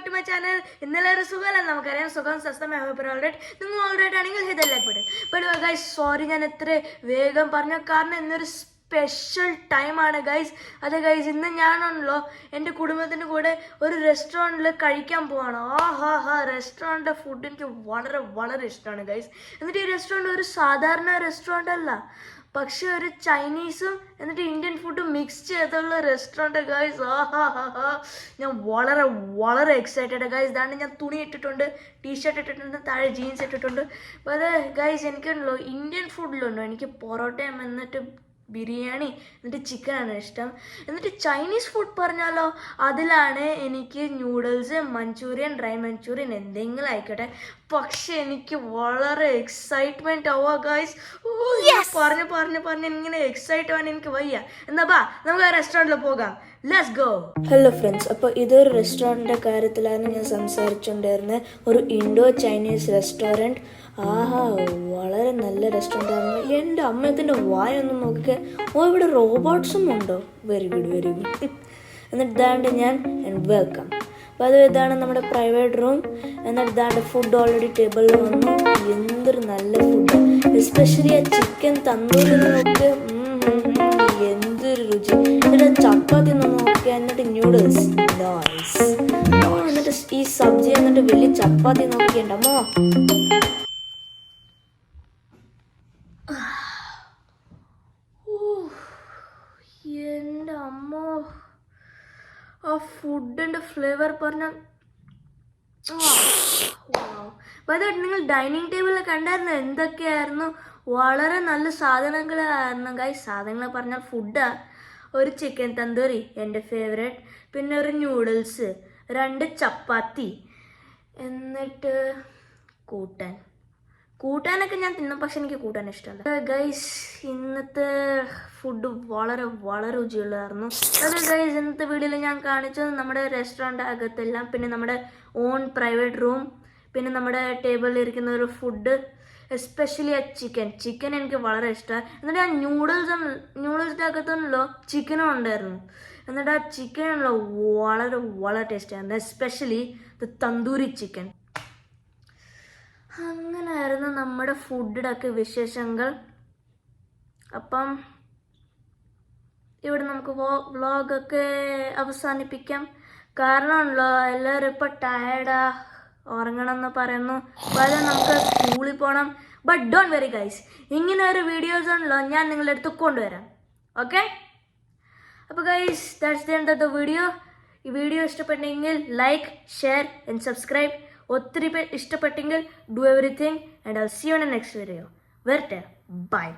To my channel. ഇന്നലെ ഒരു സുഖമല്ല, നമുക്കറിയാം സുഖം സ്വസ്ഥമായ ഓൾറൈറ്റ്. നിങ്ങൾ ഓൾറൈറ്റ് ആണെങ്കിൽ ഇത് like button. But guys sorry, ഞാൻ എത്ര വേഗം പറഞ്ഞു, കാരണം ഇന്നൊരു സ്പെഷ്യൽ ടൈമാണ് ഗൈസ്. അത് ഗൈസ്, ഇന്ന് ഞാനാണല്ലോ എൻ്റെ കുടുംബത്തിൻ്റെ കൂടെ ഒരു റെസ്റ്റോറൻറ്റിൽ കഴിക്കാൻ പോവാണ്. റെസ്റ്റോറൻറ്റിലെ ഫുഡ് എനിക്ക് വളരെ വളരെ ഇഷ്ടമാണ് ഗൈസ്. എന്നിട്ട് ഈ റെസ്റ്റോറൻറ്റ് ഒരു സാധാരണ റെസ്റ്റോറൻ്റ് അല്ല, പക്ഷെ ഒരു ചൈനീസും എന്നിട്ട് ഇന്ത്യൻ ഫുഡും മിക്സ് ചെയ്തുള്ള റെസ്റ്റോറൻറ്റ് ഗൈസ്. ഞാൻ വളരെ വളരെ എക്സൈറ്റഡ് ഗൈസ്. ഇതാണ് ഞാൻ തുണി ഇട്ടിട്ടുണ്ട്, ടീഷർട്ട് ഇട്ടിട്ടുണ്ട്, താഴെ ജീൻസ് ഇട്ടിട്ടുണ്ട്. അപ്പോൾ അത് ഗൈസ്, എനിക്കുണ്ടല്ലോ ഇന്ത്യൻ ഫുഡിലുണ്ടോ എനിക്ക് പൊറോട്ടയും എന്നിട്ട് ബിരിയാണി എന്നിട്ട് ചിക്കനാണ് ഇഷ്ടം. എന്നിട്ട് ചൈനീസ് ഫുഡ് പറഞ്ഞാലോ, അതിലാണ് എനിക്ക് ന്യൂഡിൽസ്, മഞ്ചൂരിയൻ, ഡ്രൈ മഞ്ചൂരിയൻ എന്തെങ്കിലും ആയിക്കോട്ടെ. പക്ഷെ എനിക്ക് വളരെ എക്സൈറ്റ്മെന്റ് ആവുക ഗൈസ്. പറഞ്ഞ് ഇങ്ങനെ എക്സൈറ്റ് ആവാൻ എനിക്ക് വയ്യ. എന്നാ ബാ, നമുക്ക് ആ റെസ്റ്റോറൻറ്റിൽ പോകാം. Let's go. ഹലോ ഫ്രണ്ട്സ്, അപ്പോൾ ഇതൊരു റെസ്റ്റോറൻറ്റിൻ്റെ കാര്യത്തിലാണ് ഞാൻ സംസാരിച്ചുകൊണ്ടിരുന്നത്. ഒരു ഇൻഡോ ചൈനീസ് റെസ്റ്റോറൻറ്റ്. വളരെ നല്ല റെസ്റ്റോറൻ്റാണ്. എൻ്റെ അമ്മയത്തിൻ്റെ വായൊന്ന് നോക്കിക്കെ. ഇവിടെ റോബോട്ട്സും ഉണ്ടോ? Very good very good. എന്നിട്ട് ഇതാണ്ട് ഞാൻ വെൽക്കം. അപ്പോൾ അത് ഇതാണ് നമ്മുടെ പ്രൈവറ്റ് റൂം. എന്നിട്ട് ഇതാണ്ട് ഫുഡ് ഓൾറെഡി ടേബിളിൽ വന്നു. എന്തൊരു നല്ല ഫുഡ്, എസ്പെഷ്യലി ആ ചിക്കൻ തന്തൂരി നോക്ക്, എന്തൊരു രുചി. എന്നിട്ട് ചപ്പാത്തി ഒന്ന് നോക്കുക, എന്നിട്ട് ന്യൂഡിൽസ് നൈസ്. എന്നിട്ട് ഈ സബ്ജി എന്നിട്ട് വലിയ ചപ്പാത്തി നോക്കിക്കണ്ടമ്മോ. എൻ്റെ അമ്മോ, ആ ഫുഡിൻ്റെ ഫ്ലേവർ പറഞ്ഞാൽ നിങ്ങൾ ഡൈനിങ് ടേബിളിൽ കണ്ടായിരുന്നു എന്തൊക്കെയായിരുന്നു? വളരെ നല്ല സാധനങ്ങളായിരുന്നു ഗൈസ്. സാധനങ്ങൾ പറഞ്ഞാൽ ഫുഡാ. ഒരു ചിക്കൻ തന്തൂരി എൻ്റെ ഫേവറേറ്റ്, പിന്നെ ഒരു ന്യൂഡിൽസ്, 2 ചപ്പാത്തി, എന്നിട്ട് കൂട്ടാനൊക്കെ ഞാൻ തിന്നും, പക്ഷെ എനിക്ക് കൂട്ടാൻ ഇഷ്ടമല്ല ഗൈസ്. ഇന്നത്തെ ഫുഡ് വളരെ വളരെ രുചിയുള്ളതായിരുന്നു. അത് ഗൈസ്, ഇന്നത്തെ വീഡിയോയിൽ ഞാൻ കാണിച്ചത് നമ്മുടെ റെസ്റ്റോറൻറ്റ് അകത്തെല്ലാം, പിന്നെ നമ്മുടെ ഓൺ പ്രൈവറ്റ് റൂം, പിന്നെ നമ്മുടെ ടേബിളിൽ ഇരിക്കുന്ന ഒരു ഫുഡ്, എസ്പെഷ്യലി ആ ചിക്കൻ എനിക്ക് വളരെ ഇഷ്ടമാണ്. എന്നിട്ട് ആ ന്യൂഡിൽസിൻ്റെ അകത്തുണ്ടല്ലോ ചിക്കനും ഉണ്ടായിരുന്നു. എന്നിട്ട് ആ ചിക്കനുള്ള വളരെ വളരെ ടേസ്റ്റായിരുന്നു, എസ്പെഷ്യലി ദ തന്തൂരി ചിക്കൻ. അങ്ങനെയായിരുന്നു നമ്മുടെ ഫുഡിൻ്റെ ഒക്കെ വിശേഷങ്ങൾ. അപ്പം ഇവിടെ നമുക്ക് വ്ളോഗൊക്കെ അവസാനിപ്പിക്കാം. കാരണമല്ലോ എല്ലാവരും ഇപ്പോൾ ടയർഡാ, ഉറങ്ങണം എന്ന് പറയുന്നു. അപ്പോൾ നമുക്ക് സ്കൂളിൽ പോകണം. ബട്ട് ഡോണ്ട് വെറി ഗൈസ്, ഇങ്ങനെ ഒരു വീഡിയോസ് ഉണ്ടല്ലോ ഞാൻ നിങ്ങളുടെ അടുത്ത് കൊണ്ടുവരാം. ഓക്കെ, അപ്പോൾ guys that's the end of the video. ഈ വീഡിയോ ഇഷ്ടപ്പെട്ടെങ്കിൽ ലൈക്ക്, ഷെയർ ആൻഡ് സബ്സ്ക്രൈബ്. ഒത്തിരി പേർ ഇഷ്ടപ്പെട്ടെങ്കിൽ do everything and I will see you in the next video. വരട്ടെ, ബൈ.